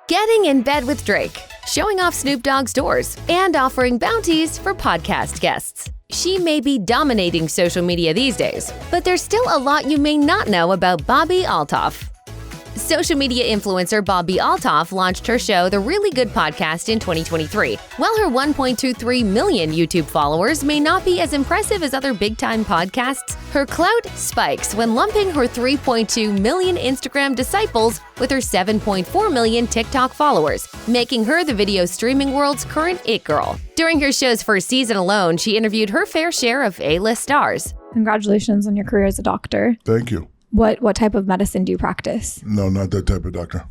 getting in bed with Drake, showing off Snoop Dogg's doors, and offering bounties for podcast guests. She may be dominating social media these days, but there's still a lot you may not know about Bobbi Althoff. Social media influencer Bobbi Althoff launched her show The Really Good Podcast in 2023. While her 1.23 million YouTube followers may not be as impressive as other big-time podcasts, her clout spikes when lumping her 3.2 million Instagram disciples with her 7.4 million TikTok followers, making her the video streaming world's current it girl. During her show's first season alone, she interviewed her fair share of A-list stars. Congratulations on your career as a doctor. Thank you. What type of medicine do you practice? No, not that type of doctor.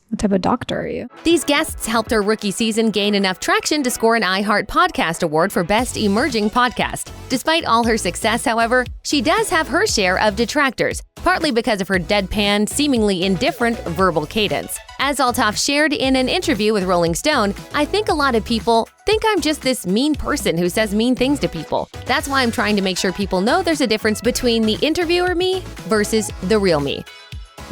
What type of doctor are you? These guests helped her rookie season gain enough traction to score an iHeart Podcast Award for Best Emerging Podcast. Despite all her success, however, she does have her share of detractors, partly because of her deadpan, seemingly indifferent verbal cadence. As Althoff shared in an interview with Rolling Stone, "I think a lot of people think I'm just this mean person who says mean things to people. That's why I'm trying to make sure people know there's a difference between the interviewer me versus the real me."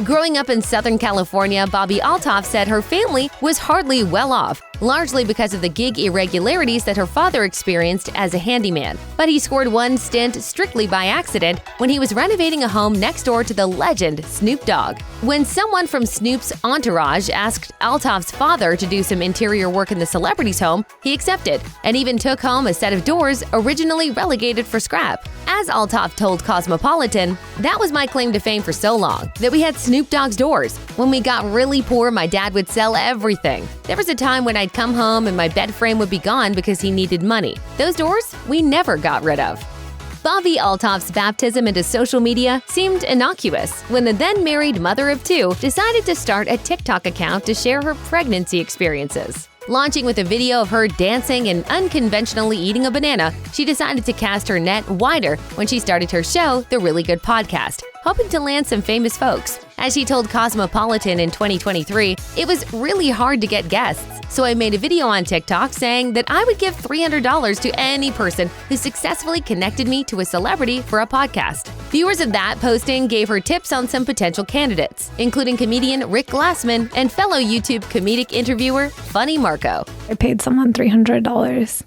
Growing up in Southern California, Bobbi Althoff said her family was hardly well off, largely because of the gig irregularities that her father experienced as a handyman. But he scored one stint strictly by accident when he was renovating a home next door to the legend Snoop Dogg. When someone from Snoop's entourage asked Althoff's father to do some interior work in the celebrity's home, he accepted and even took home a set of doors originally relegated for scrap. As Althoff told Cosmopolitan, "That was my claim to fame for so long, that we had Snoop Dogg's doors. When we got really poor, my dad would sell everything. There was a time when I'd come home and my bed frame would be gone because he needed money. Those doors, we never got rid of." Bobbi Althoff's baptism into social media seemed innocuous when the then-married mother of two decided to start a TikTok account to share her pregnancy experiences. Launching with a video of her dancing and unconventionally eating a banana, she decided to cast her net wider when she started her show, The Really Good Podcast, hoping to land some famous folks. As she told Cosmopolitan in 2023, "It was really hard to get guests, so I made a video on TikTok saying that I would give $300 to any person who successfully connected me to a celebrity for a podcast." Viewers of that posting gave her tips on some potential candidates, including comedian Rick Glassman and fellow YouTube comedic interviewer Funny Marco. I paid someone $300.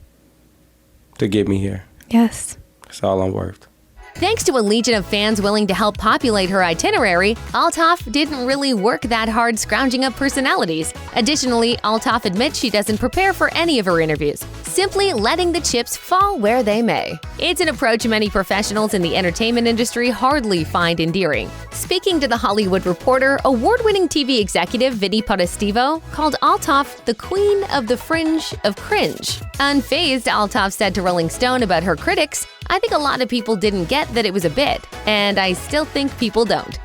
To get me here. Yes. That's all I'm worth. Thanks to a legion of fans willing to help populate her itinerary, Althoff didn't really work that hard scrounging up personalities. Additionally, Althoff admits she doesn't prepare for any of her interviews, simply letting the chips fall where they may. It's an approach many professionals in the entertainment industry hardly find endearing. Speaking to The Hollywood Reporter, award-winning TV executive Vinny Potestivo called Althoff the queen of the fringe of cringe. Unfazed, Althoff said to Rolling Stone about her critics, "I think a lot of people didn't get that it was a bit, and I still think people don't."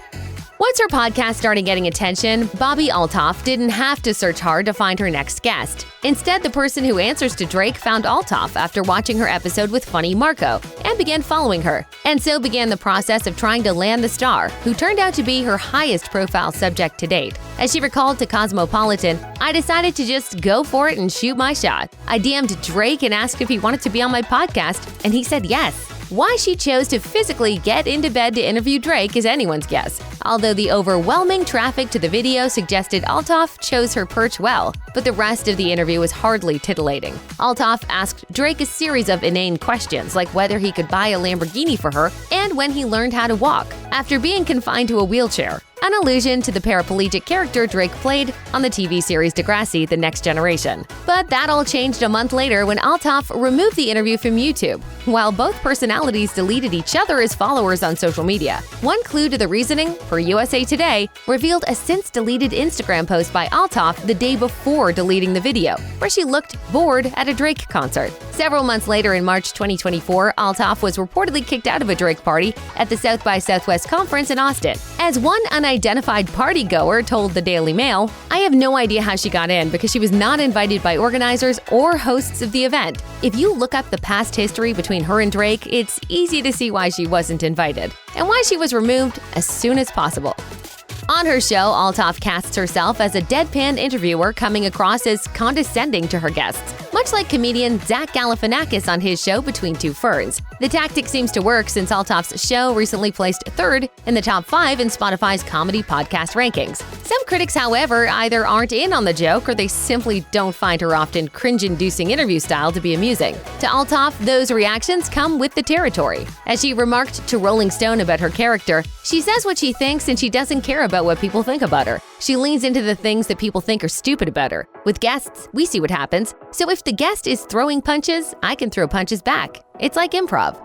Once her podcast started getting attention, Bobbi Althoff didn't have to search hard to find her next guest. Instead, the person who answers to Drake found Althoff after watching her episode with Funny Marco and began following her. And so began the process of trying to land the star, who turned out to be her highest profile subject to date. As she recalled to Cosmopolitan, "I decided to just go for it and shoot my shot. I DM'd Drake and asked if he wanted to be on my podcast, and he said yes." Why she chose to physically get into bed to interview Drake is anyone's guess, although the overwhelming traffic to the video suggested Althoff chose her perch well, but the rest of the interview was hardly titillating. Althoff asked Drake a series of inane questions, like whether he could buy a Lamborghini for her and when he learned how to walk, after being confined to a wheelchair. An allusion to the paraplegic character Drake played on the TV series Degrassi: The Next Generation. But that all changed a month later when Althoff removed the interview from YouTube, while both personalities deleted each other as followers on social media. One clue to the reasoning, per USA Today, revealed a since-deleted Instagram post by Althoff the day before deleting the video, where she looked bored at a Drake concert. Several months later in March 2024, Althoff was reportedly kicked out of a Drake party at the South by Southwest conference in Austin. As one unidentified party-goer told the Daily Mail, "I have no idea how she got in because she was not invited by organizers or hosts of the event. If you look up the past history between her and Drake, it's easy to see why she wasn't invited and why she was removed as soon as possible." On her show, Althoff casts herself as a deadpan interviewer coming across as condescending to her guests, much like comedian Zach Galifianakis on his show Between Two Ferns. The tactic seems to work since Althoff's show recently placed third in the top 5 in Spotify's comedy podcast rankings. Some critics, however, either aren't in on the joke or they simply don't find her often cringe-inducing interview style to be amusing. To Althoff, those reactions come with the territory. As she remarked to Rolling Stone about her character, she says what she thinks and she doesn't care about what people think about her. She leans into the things that people think are stupid about her. With guests, we see what happens. So if the guest is throwing punches, I can throw punches back. It's like improv.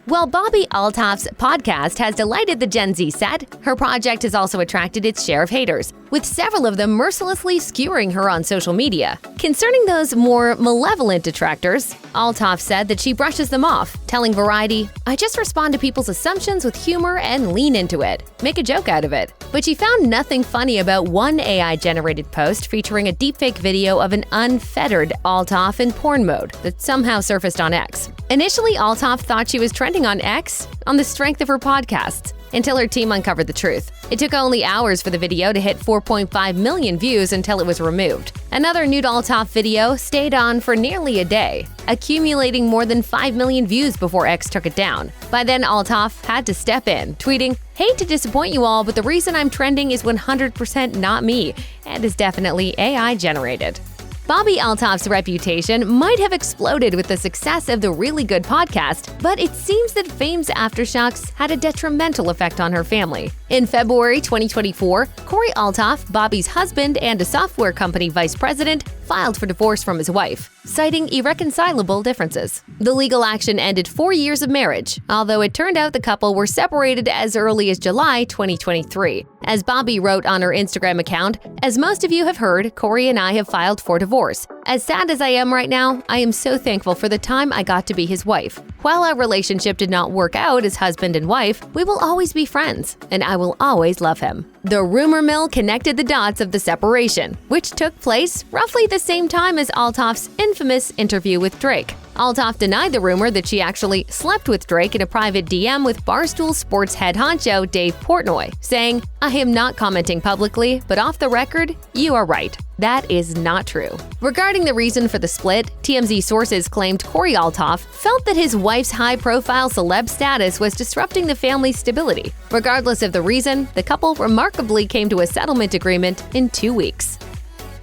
While Bobbi Althoff's podcast has delighted the Gen Z set, her project has also attracted its share of haters, with several of them mercilessly skewering her on social media. Concerning those more malevolent detractors, Althoff said that she brushes them off, telling Variety, "I just respond to people's assumptions with humor and lean into it, make a joke out of it." But she found nothing funny about one AI-generated post featuring a deepfake video of an unfettered Althoff in porn mode that somehow surfaced on X. Initially, Althoff thought she was trending on X on the strength of her podcasts, until her team uncovered the truth. It took only hours for the video to hit 4.5 million views until it was removed. Another nude Althoff video stayed on for nearly a day, accumulating more than 5 million views before X took it down. By then, Althoff had to step in, tweeting, "Hate to disappoint you all, but the reason I'm trending is 100% not me, and is definitely AI generated." Bobbi Althoff's reputation might have exploded with the success of the Really Good podcast, but it seems that fame's aftershocks had a detrimental effect on her family. In February 2024, Corey Althoff, Bobbi's husband and a software company vice president, filed for divorce from his wife, citing irreconcilable differences. The legal action ended 4 years of marriage, although it turned out the couple were separated as early as July 2023. As Bobbi wrote on her Instagram account, "As most of you have heard, Corey and I have filed for divorce. As sad as I am right now, I am so thankful for the time I got to be his wife. While our relationship did not work out as husband and wife, we will always be friends, and I will always love him." The rumor mill connected the dots of the separation, which took place roughly the same time as Althoff's infamous interview with Drake. Althoff denied the rumor that she actually slept with Drake in a private DM with Barstool Sports head honcho Dave Portnoy, saying, "I am not commenting publicly, but off the record, you are right. That is not true." Regarding the reason for the split, TMZ sources claimed Corey Althoff felt that his wife's high-profile celeb status was disrupting the family's stability. Regardless of the reason, the couple remarkably came to a settlement agreement in 2 weeks.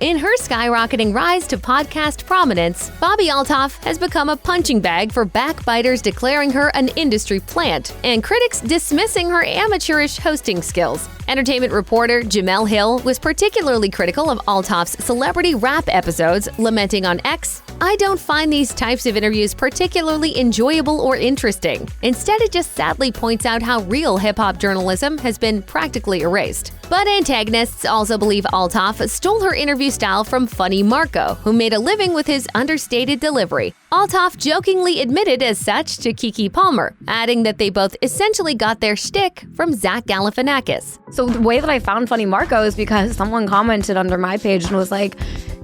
In her skyrocketing rise to podcast prominence, Bobbi Althoff has become a punching bag for backbiters declaring her an industry plant and critics dismissing her amateurish hosting skills. Entertainment reporter Jamel Hill was particularly critical of Althoff's celebrity rap episodes, lamenting on X, "I don't find these types of interviews particularly enjoyable or interesting. Instead, it just sadly points out how real hip-hop journalism has been practically erased." But antagonists also believe Althoff stole her interview style from Funny Marco, who made a living with his understated delivery. Althoff jokingly admitted as such to Keke Palmer, adding that they both essentially got their shtick from Zach Galifianakis. So the way that I found Funny Marco is because someone commented under my page and was like,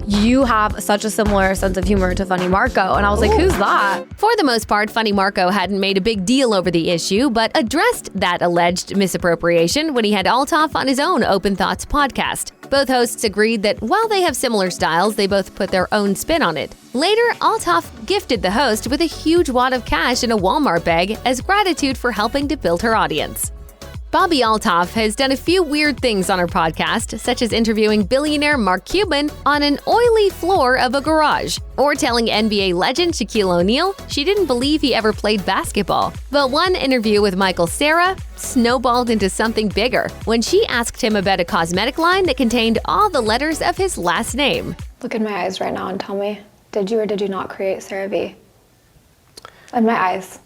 "You have such a similar sense of humor to Funny Marco." And I was like, "Who's that?" For the most part, Funny Marco hadn't made a big deal over the issue, but addressed that alleged misappropriation when he had Althoff on his own Open Thoughts podcast. Both hosts agreed that while they have similar styles, they both put their own spin on it. Later, Althoff gifted the host with a huge wad of cash in a Walmart bag as gratitude for helping to build her audience. Bobbi Althoff has done a few weird things on her podcast, such as interviewing billionaire Mark Cuban on an oily floor of a garage, or telling NBA legend Shaquille O'Neal she didn't believe he ever played basketball. But one interview with Michael Cera snowballed into something bigger when she asked him about a cosmetic line that contained all the letters of his last name. Look in my eyes right now and tell me, did you or did you not create CeraVe? In my eyes.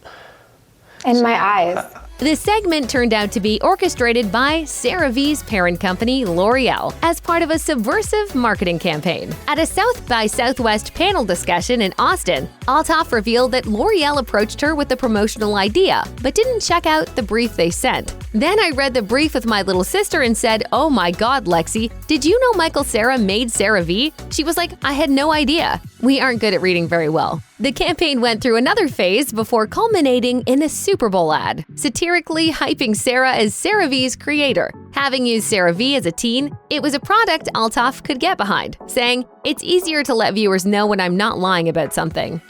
In my eyes. The segment turned out to be orchestrated by CeraVe's parent company, L'Oreal, as part of a subversive marketing campaign. At a South by Southwest panel discussion in Austin, Althoff revealed that L'Oreal approached her with the promotional idea, but didn't check out the brief they sent. "Then I read the brief with my little sister and said, 'Oh my God, Lexi, did you know Michael Cera made CeraVe?' She was like, 'I had no idea.' We aren't good at reading very well." The campaign went through another phase before culminating in a Super Bowl ad, satirically hyping Cera as CeraVe's creator. Having used CeraVe as a teen, it was a product Althoff could get behind, saying, "It's easier to let viewers know when I'm not lying about something."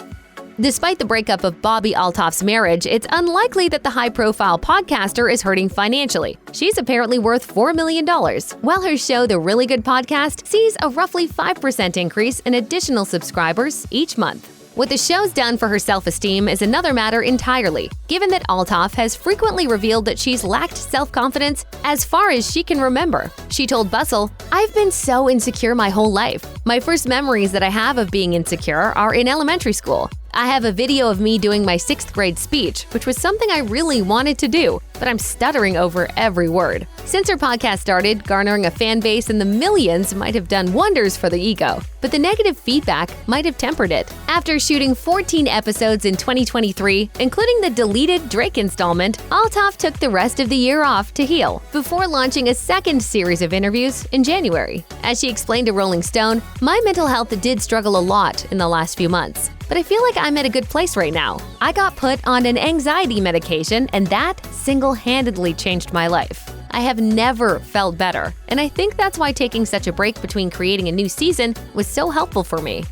Despite the breakup of Bobbi Althoff's marriage, it's unlikely that the high-profile podcaster is hurting financially. She's apparently worth $4 million, while her show, The Really Good Podcast, sees a roughly 5% increase in additional subscribers each month. What the show's done for her self-esteem is another matter entirely, given that Althoff has frequently revealed that she's lacked self-confidence as far as she can remember. She told Bustle, "I've been so insecure my whole life. My first memories that I have of being insecure are in elementary school. I have a video of me doing my 6th grade speech, which was something I really wanted to do, but I'm stuttering over every word." Since her podcast started, garnering a fan base in the millions might have done wonders for the ego, but the negative feedback might have tempered it. After shooting 14 episodes in 2023, including the deleted Drake installment, Althoff took the rest of the year off to heal, before launching a second series of interviews in January. As she explained to Rolling Stone, "My mental health did struggle a lot in the last few months. But I feel like I'm at a good place right now. I got put on an anxiety medication, and that single-handedly changed my life. I have never felt better, and I think that's why taking such a break between creating a new season was so helpful for me."